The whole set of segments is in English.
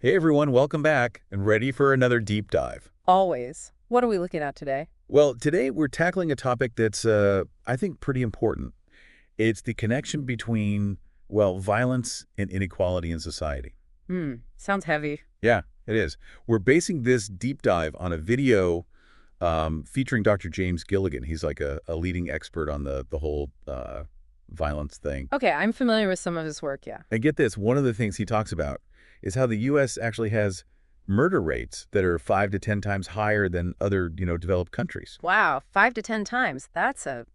Hey everyone, welcome back and ready for another deep dive. Always. What are we looking at today? Well, today we're tackling a topic that's, I think, pretty important. It's the connection between, well, violence and inequality in society. Sounds heavy. Yeah, it is. We're basing this deep dive on a video featuring Dr. James Gilligan. He's like a leading expert on the whole violence thing. Okay, I'm familiar with some of his work, yeah. And get this, one of the things he talks about is how the U.S. actually has murder rates that are 5 to 10 times higher than other, developed countries. Wow, 5 to 10 times. That's a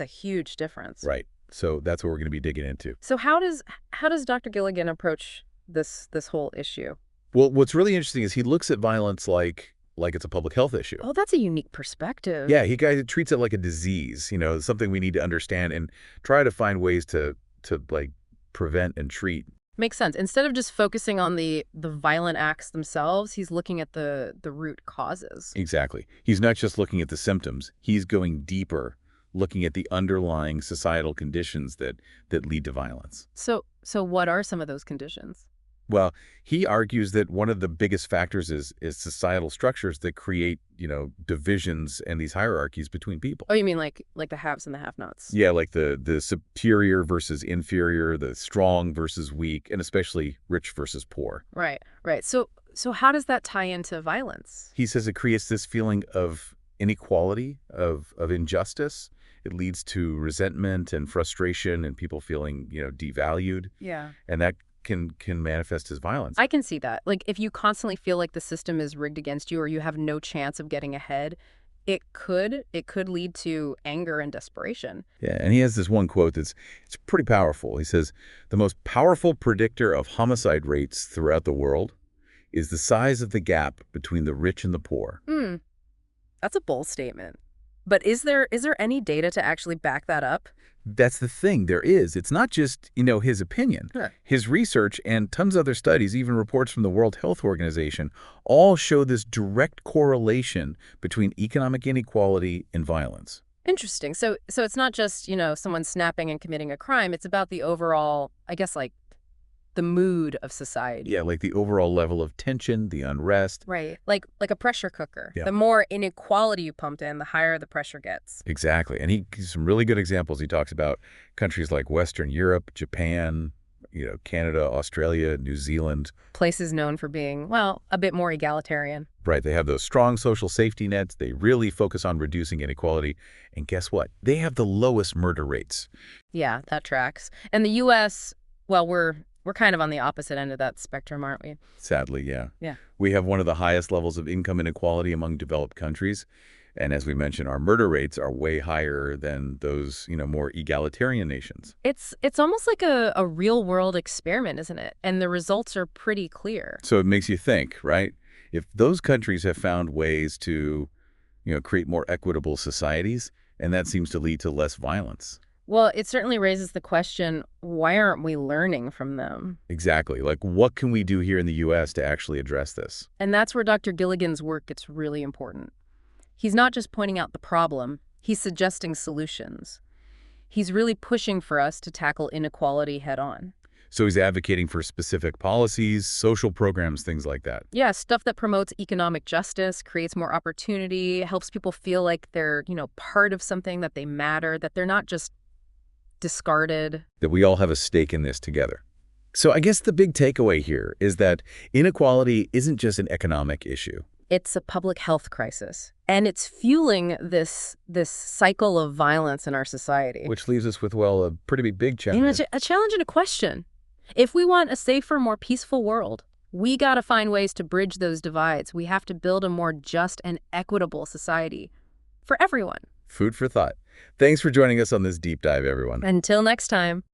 huge difference. Right. So that's what we're going to be digging into. So how does Dr. Gilligan approach this whole issue? Well, what's really interesting is he looks at violence like it's a public health issue. Oh, that's a unique perspective. Yeah, he kind of treats it like a disease, something we need to understand and try to find ways to like prevent and treat. Makes sense. Instead of just focusing on the violent acts themselves, he's looking at the root causes. Exactly. He's not just looking at the symptoms. He's going deeper, looking at the underlying societal conditions that lead to violence. So what are some of those conditions? Well, he argues that one of the biggest factors is societal structures that create, divisions and these hierarchies between people. Oh, you mean like the haves and the have-nots? Yeah, like the superior versus inferior, the strong versus weak, and especially rich versus poor. Right. So how does that tie into violence? He says it creates this feeling of inequality, of injustice. It leads to resentment and frustration and people feeling, devalued. Yeah. And that can manifest as violence. I can see that. Like, if you constantly feel like the system is rigged against you or you have no chance of getting ahead, it could lead to anger and desperation. Yeah, and he has this one quote it's pretty powerful. He says, "The most powerful predictor of homicide rates throughout the world is the size of the gap between the rich and the poor." That's a bold statement. But is there any data to actually back that up? That's the thing. There is. It's not just, his opinion. Sure. His research and tons of other studies, even reports from the World Health Organization, all show this direct correlation between economic inequality and violence. Interesting. So it's not just, someone snapping and committing a crime. It's about the overall, I guess, like the mood of society. Yeah, like the overall level of tension, the unrest. Right. Like a pressure cooker. Yeah. The more inequality you pumped in, the higher the pressure gets. Exactly. And he gives some really good examples. He talks about countries like Western Europe, Japan, Canada, Australia, New Zealand. Places known for being, well, a bit more egalitarian. Right. They have those strong social safety nets. They really focus on reducing inequality. And guess what? They have the lowest murder rates. Yeah, that tracks. And the U.S., well, we're kind of on the opposite end of that spectrum, aren't we? Sadly, yeah. Yeah. We have one of the highest levels of income inequality among developed countries. And as we mentioned, our murder rates are way higher than those, more egalitarian nations. It's almost like a real-world experiment, isn't it? And the results are pretty clear. So it makes you think, right? If those countries have found ways to, create more equitable societies, and that seems to lead to less violence. Well, it certainly raises the question, why aren't we learning from them? Exactly. Like, what can we do here in the U.S. to actually address this? And that's where Dr. Gilligan's work gets really important. He's not just pointing out the problem, he's suggesting solutions. He's really pushing for us to tackle inequality head-on. So he's advocating for specific policies, social programs, things like that. Yeah, stuff that promotes economic justice, creates more opportunity, helps people feel like they're, part of something, that they matter, that they're not just discarded. That we all have a stake in this together. So I guess the big takeaway here is that inequality isn't just an economic issue. It's a public health crisis, and it's fueling this cycle of violence in our society. Which leaves us with, well, a pretty big challenge. A challenge and a question. If we want a safer, more peaceful world, we got to find ways to bridge those divides. We have to build a more just and equitable society for everyone. Food for thought. Thanks for joining us on this deep dive, everyone. Until next time.